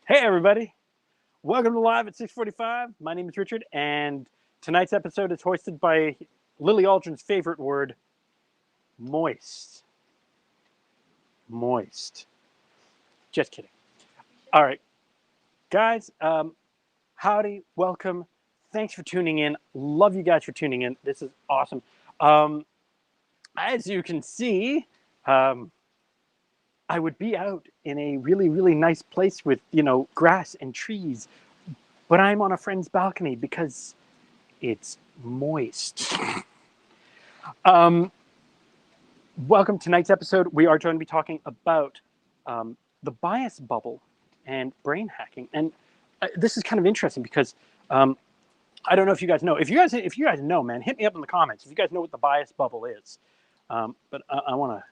Hey everybody, welcome to Live at 6:45. My name is Richard, and tonight's episode is hosted by Lily Aldrin's favorite word, moist. Moist. Just kidding. All right, guys, howdy, welcome. Thanks for tuning in. Love you guys for tuning in. This is awesome. Um, as you can see, um, I would be out in a really, really nice place with, grass and trees, but I'm on a friend's balcony because it's moist. um, welcome to tonight's episode. We are going to be talking about the bias bubble and brain hacking, and this is kind of interesting because I don't know if you guys know. If you guys know, man, hit me up in the comments if you guys know what the bias bubble is. But I want to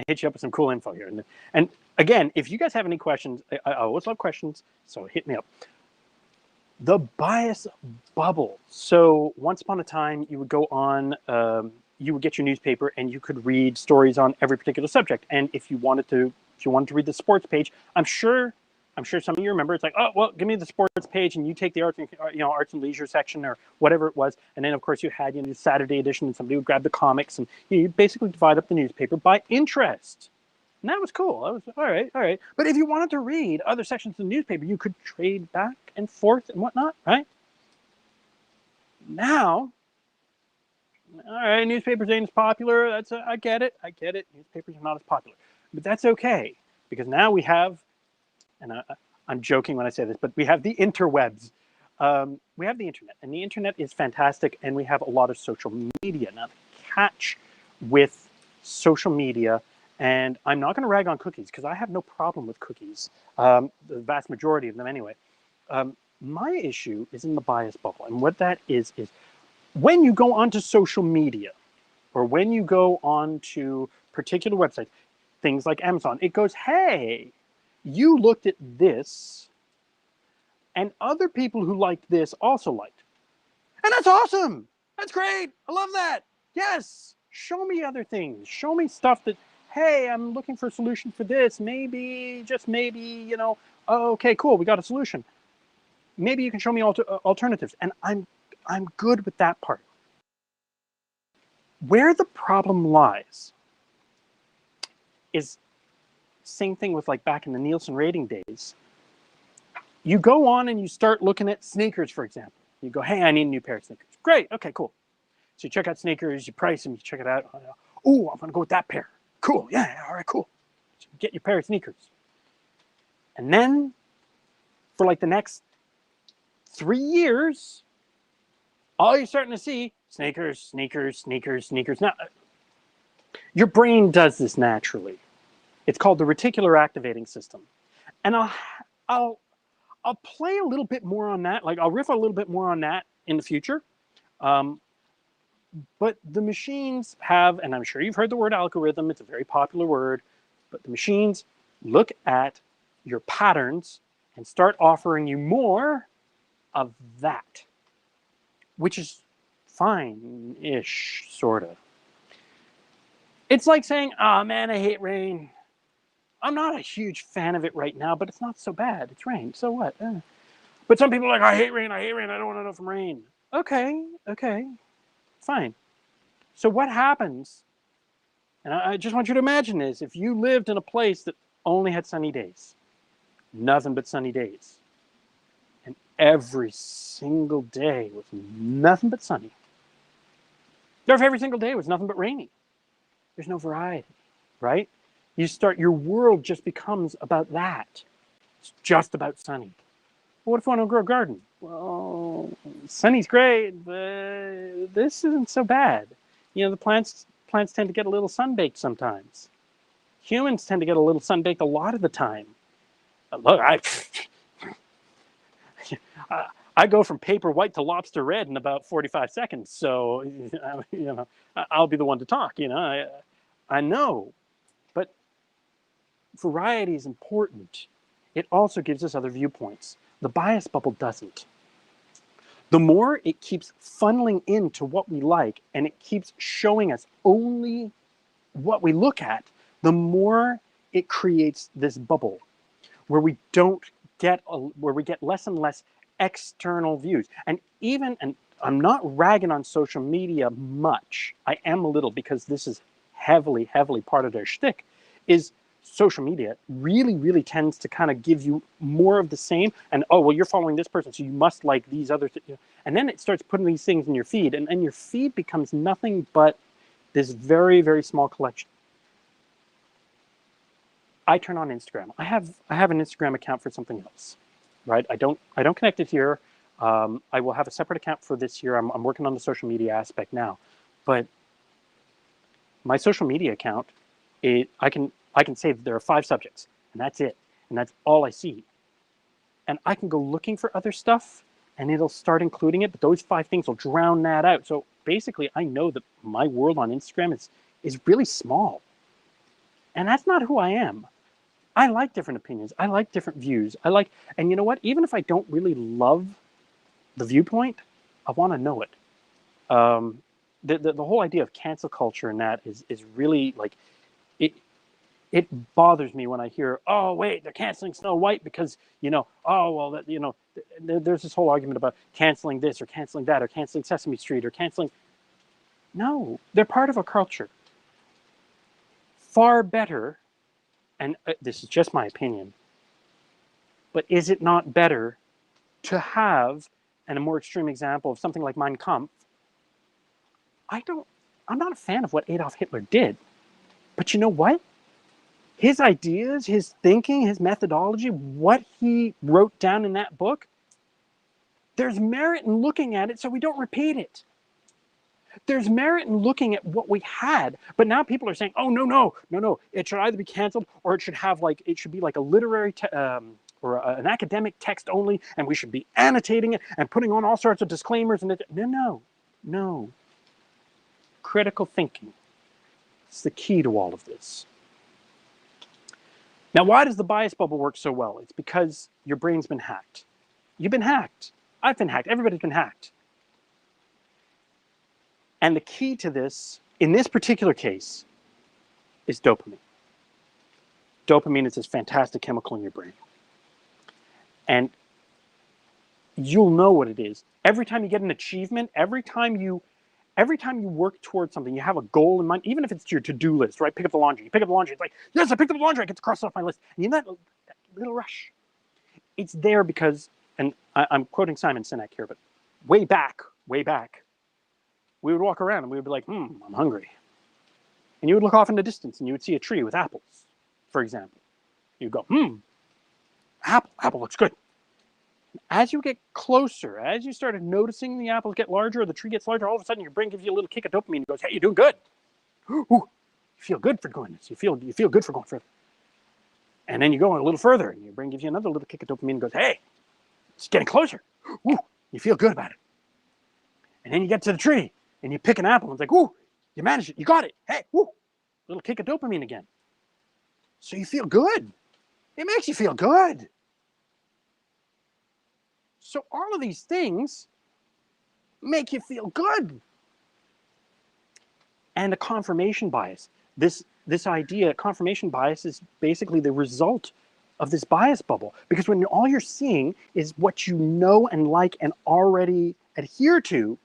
hit you up with some cool info here. And again, if you guys have any questions, I always love questions, so hit me up. The bias bubble. So once upon a time, you would go on, you would get your newspaper, and you could read stories on every particular subject. And if you wanted to read the sports page, I'm sure some of you remember. It's like, oh well, give me the sports page, and you take the arts and leisure section or whatever it was. And then of course you had the Saturday edition, and somebody would grab the comics, and you basically divide up the newspaper by interest. And that was cool. That was all right. But if you wanted to read other sections of the newspaper, you could trade back and forth and whatnot, right? Now, all right, newspapers ain't as popular. I get it. Newspapers are not as popular, but that's okay because now we have, and I'm joking when I say this, but we have the interwebs. We have the internet, and the internet is fantastic, and we have a lot of social media. Now, the catch with social media, and I'm not going to rag on cookies because I have no problem with cookies, the vast majority of them anyway. My issue is in the bias bubble, and what that is when you go onto social media or when you go onto particular websites, things like Amazon, it goes, hey, you looked at this, and other people who liked this also liked. And that's awesome. That's great. I love that. Yes. Show me other things. Show me stuff that, hey, I'm looking for a solution for this. Maybe, just maybe, oh, okay, cool. We got a solution. Maybe you can show me alternatives. And I'm good with that part. Where the problem lies is same thing with like back in the Nielsen rating days. You go on and you start looking at sneakers, for example. You go, hey, I need a new pair of sneakers. Great, okay, cool. So you check out sneakers, you price them, you check it out. Oh, I'm gonna go with that pair. Cool, yeah, all right, cool. So you get your pair of sneakers. And then for like the next 3 years, all you're starting to see, sneakers. Now, your brain does this naturally. It's called the reticular activating system. And I'll play a little bit more on that. Like I'll riff a little bit more on that in the future. But the machines have, and I'm sure you've heard the word algorithm, it's a very popular word, but the machines look at your patterns and start offering you more of that, which is fine-ish, sort of. It's like saying, oh man, I hate rain. I'm not a huge fan of it right now, but it's not so bad. It's rain, so what? But some people are like, I hate rain, I don't want to know from rain. Okay, fine. So what happens, and I just want you to imagine this, if you lived in a place that only had sunny days, nothing but sunny days, and every single day was nothing but sunny, or if every single day was nothing but rainy, there's no variety, right? Your world just becomes about that. It's just about sunny. Well, what if you want to grow a garden? Well, sunny's great, but this isn't so bad. The plants tend to get a little sunbaked sometimes. Humans tend to get a little sunbaked a lot of the time. Look, I go from paper white to lobster red in about 45 seconds. So, I'll be the one to talk. I know, but variety is important. It also gives us other viewpoints. The bias bubble doesn't. The more it keeps funneling into what we like and it keeps showing us only what we look at, the more it creates this bubble where we don't where we get less and less external views. And I'm not ragging on social media much. I am a little, because this is heavily part of their shtick, is social media really tends to kind of give you more of the same. And, oh, well, you're following this person, so you must like these other things. And then it starts putting these things in your feed, and your feed becomes nothing but this very small collection. I turn on Instagram. I have an Instagram account for something else, right? I don't connect it here. I will have a separate account for this year. I'm working on the social media aspect now, but my social media account, I can say that there are 5 subjects, and that's it, and that's all I see. And I can go looking for other stuff, and it'll start including it, but those 5 things will drown that out. So basically, I know that my world on Instagram is really small, and that's not who I am. I like different opinions. I like different views. And you know what? Even if I don't really love the viewpoint, I want to know it. The whole idea of cancel culture and that is really like, it bothers me when I hear, oh wait, they're canceling Snow White because, oh well, there's this whole argument about canceling this or canceling that or canceling Sesame Street or canceling. No, they're part of a culture. Far better. And this is just my opinion, but is it not better to have, and a more extreme example of something like Mein Kampf? I'm not a fan of what Adolf Hitler did, but you know what? His ideas, his thinking, his methodology, what he wrote down in that book, there's merit in looking at it so we don't repeat it. There's merit in looking at what we had, but now people are saying, "Oh no! It should either be canceled or it should be like a literary or an academic text only, and we should be annotating it and putting on all sorts of disclaimers." And no. Critical thinking is the key to all of this. Now, why does the bias bubble work so well? It's because your brain's been hacked. You've been hacked. I've been hacked. Everybody's been hacked. And the key to this, in this particular case, is dopamine. Dopamine is this fantastic chemical in your brain. And you'll know what it is. Every time you get an achievement, every time you work towards something, you have a goal in mind, even if it's your to-do list, right? Pick up the laundry. You pick up the laundry. It's like, yes, I picked up the laundry. I get to cross it off my list. And you know that little rush. It's there because, and I'm quoting Simon Sinek here, but way back, we would walk around and we would be like, I'm hungry. And you would look off in the distance and you would see a tree with apples, for example. You'd go, apple looks good. As you get closer, as you started noticing the apples get larger or the tree gets larger, all of a sudden your brain gives you a little kick of dopamine and goes, hey, you're doing good. Ooh, you feel good for doing this. You feel good for going further. And then you go a little further and your brain gives you another little kick of dopamine and goes, hey, it's getting closer. Ooh, you feel good about it. And then you get to the tree and you pick an apple and it's like, ooh, you managed it. You got it. Hey, ooh, little kick of dopamine again. So you feel good. It makes you feel good. So all of these things make you feel good. And a confirmation bias. This idea, confirmation bias, is basically the result of this bias bubble. Because when all you're seeing is what you know and like and already adhere to,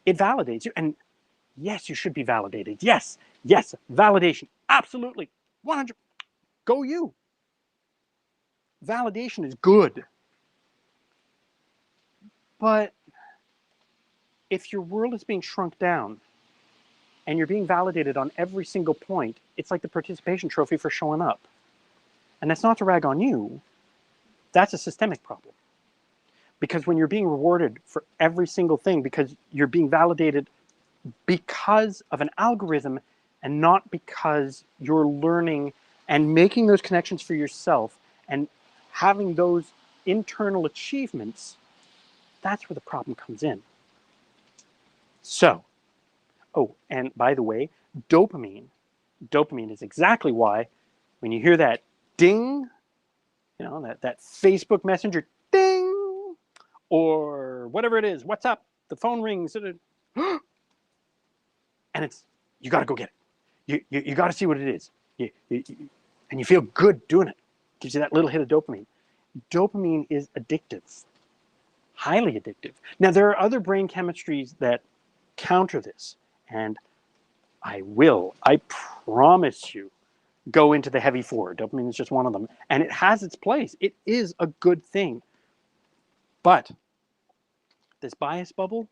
it validates you. And yes, you should be validated. Yes, validation. Absolutely. 100. Go you. Validation is good. But if your world is being shrunk down and you're being validated on every single point, it's like the participation trophy for showing up. And that's not to rag on you. That's a systemic problem. Because when you're being rewarded for every single thing, because you're being validated because of an algorithm and not because you're learning and making those connections for yourself and having those internal achievements, that's where the problem comes in. So, oh, and by the way, dopamine is exactly why when you hear that ding, that Facebook Messenger ding, or whatever it is, what's up, the phone rings, and you got to go get it. You got to see what it is. And you feel good doing it. Gives you that little hit of dopamine. dopamine is addictive, highly addictive. Now, there are other brain chemistries that counter this, and I promise you, go into the heavy four. Dopamine is just one of them, and it has its place. It is a good thing. But this bias bubble,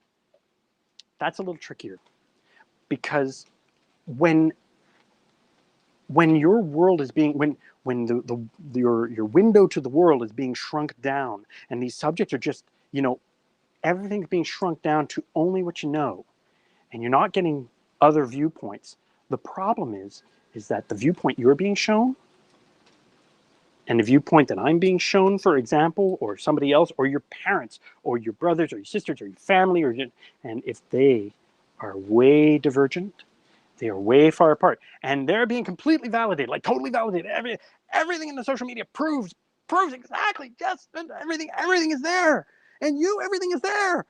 that's a little trickier, because when your world is being when your window to the world is being shrunk down, and these subjects are just, everything's being shrunk down to only what you know, and you're not getting other viewpoints. The problem is that the viewpoint you're being shown and the viewpoint that I'm being shown, for example, or somebody else, or your parents, or your brothers, or your sisters, or your family, and if they are way divergent, they are way far apart, and they're being completely validated, like totally validated. Everything in the social media proves exactly, yes, everything is there, and everything is there.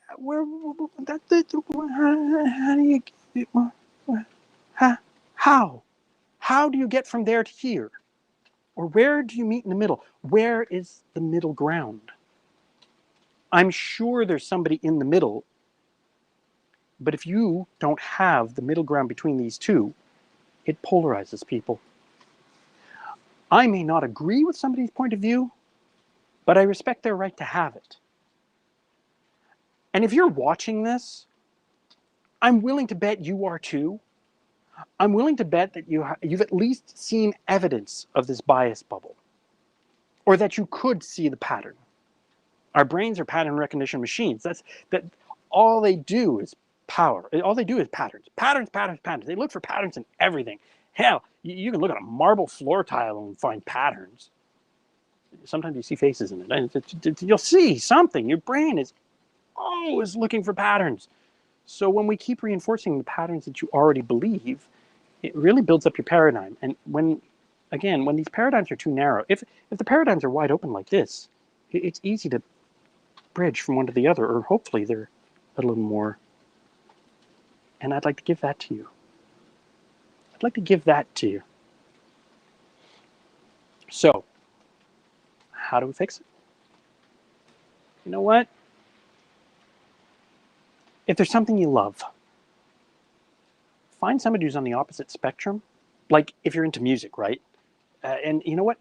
How do you, how do you get from there to here? Or where do you meet in the middle? Where is the middle ground? I'm sure there's somebody in the middle, but if you don't have the middle ground between these two, it polarizes people. I may not agree with somebody's point of view, but I respect their right to have it. And if you're watching this, I'm willing to bet you are too. I'm willing to bet that you've at least seen evidence of this bias bubble, or that you could see the pattern. Our brains are pattern recognition machines. That all they do is all they do is patterns. They look for patterns in everything. Hell, you can look at a marble floor tile and find patterns. Sometimes you see faces in it. You'll see something. Your brain is always looking for patterns. So when we keep reinforcing the patterns that you already believe, it really builds up your paradigm. And when these paradigms are too narrow, if the paradigms are wide open like this, it's easy to bridge from one to the other, or hopefully they're a little more. And I'd like to give that to you. So, how do we fix it? You know what? If there's something you love, find somebody who's on the opposite spectrum. Like if you're into music, right? And you know what?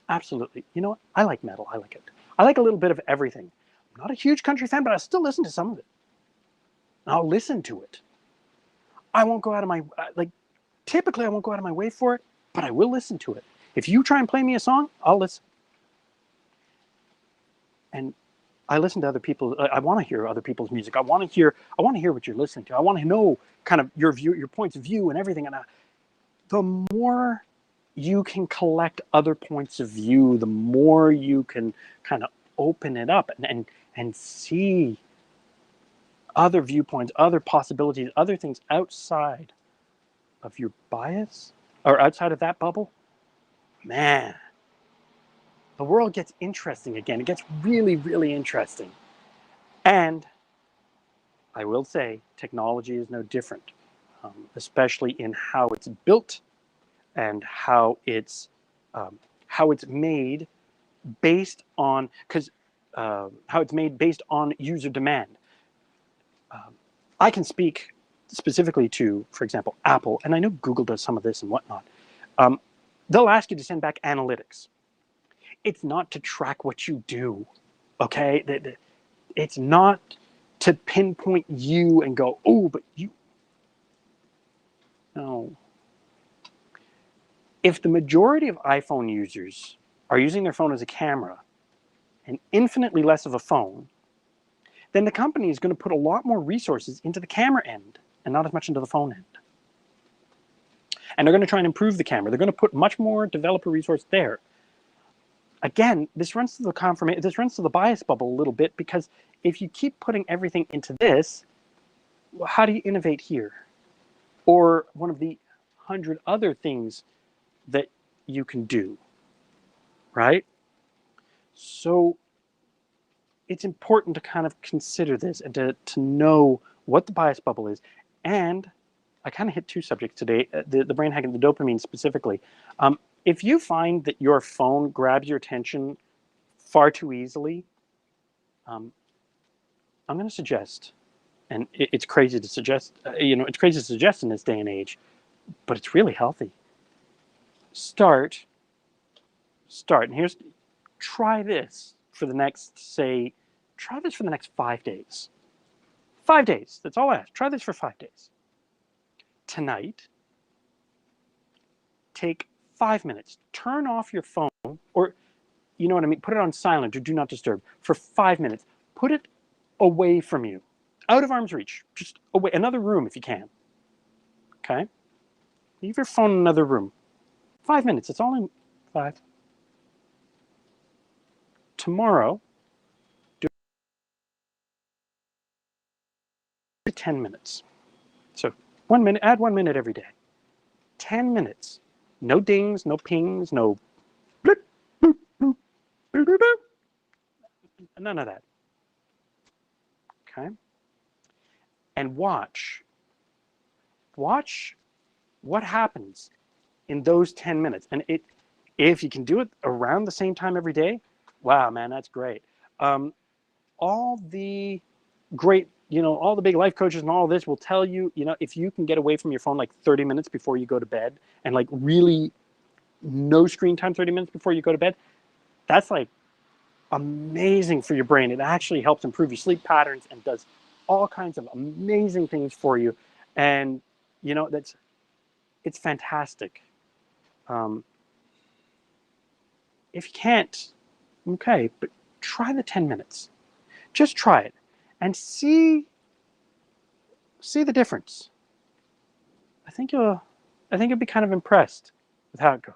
Absolutely. You know what? I like metal. I like it. I like a little bit of everything. I'm not a huge country fan, but I still listen to some of it. I'll listen to it. I won't go out of my, typically I won't go out of my way for it, but I will listen to it. If you try and play me a song, I'll listen. And I listen to other people. I want to hear other people's music. I want to hear what you're listening to. I want to know kind of your points of view and everything. And the more you can collect other points of view, the more you can kind of open it up and see other viewpoints, other possibilities, other things outside of your bias or outside of that bubble. Man, the world gets interesting again. It gets really, really interesting. And I will say, technology is no different, especially in how it's built and how it's made based on user demand. I can speak specifically to, for example, Apple, and I know Google does some of this and whatnot. They'll ask you to send back analytics. It's not to track what you do, okay? It's not to pinpoint you and go, oh, but you. No. If the majority of iPhone users are using their phone as a camera and infinitely less of a phone, then the company is going to put a lot more resources into the camera end and not as much into the phone end. And they're going to try and improve the camera. They're going to put much more developer resource there. Again, this runs to the bias bubble a little bit, because if you keep putting everything into this, well, how do you innovate here? Or one of the 100 other things that you can do, right? So it's important to kind of consider this and to know what the bias bubble is. And I kind of hit two subjects today, the brain hacking, the dopamine specifically. If you find that your phone grabs your attention far too easily, I'm going to suggest, and it's crazy to suggest, it's crazy to suggest in this day and age, but it's really healthy. Start, and try this for the next, try this for the next 5 days. 5 days, that's all I ask. Try this for 5 days. Tonight, take 5 minutes, turn off your phone, or you know what I mean, put it on silent or do not disturb for 5 minutes. Put it away from you, out of arm's reach, just away, another room if you can. Okay? Leave your phone in another room. 5 minutes, it's all in 5. Tomorrow, do 10 minutes. So 1 minute, add 1 minute every day. 10 minutes. No dings, no pings, no bloop, bloop, bloop, bloop, bloop, bloop. None of that. Okay? And watch what happens in those 10 minutes. And if you can do it around the same time every day, wow, man, that's great. All the great, all the big life coaches and all this will tell you, if you can get away from your phone like 30 minutes before you go to bed and like really no screen time 30 minutes before you go to bed, that's like amazing for your brain. It actually helps improve your sleep patterns and does all kinds of amazing things for you. And, it's fantastic. If you can't, okay, but try the 10 minutes. Just try it and see the difference. I think you'll be kind of impressed with how it goes.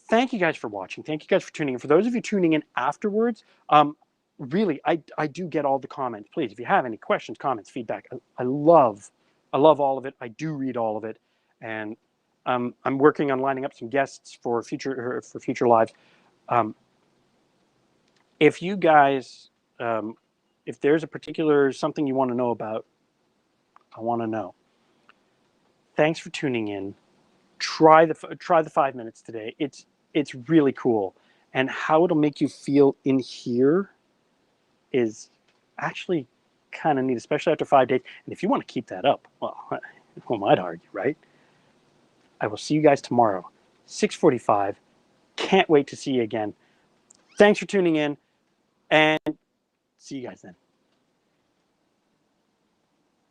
Thank you guys for watching. Thank you guys for tuning in. For those of you tuning in afterwards, really, I do get all the comments. Please, if you have any questions, comments, feedback, I love all of it. I do read all of it, and I'm working on lining up some guests for future lives. If you guys, if there's a particular something you want to know about, I want to know. Thanks for tuning in. Try the 5 minutes today. It's really cool, and how it'll make you feel in here is actually kind of neat, especially after 5 days. And if you want to keep that up, well, who am I to argue, right? I will see you guys tomorrow, 6:45. Can't wait to see you again. Thanks for tuning in, and see you guys then.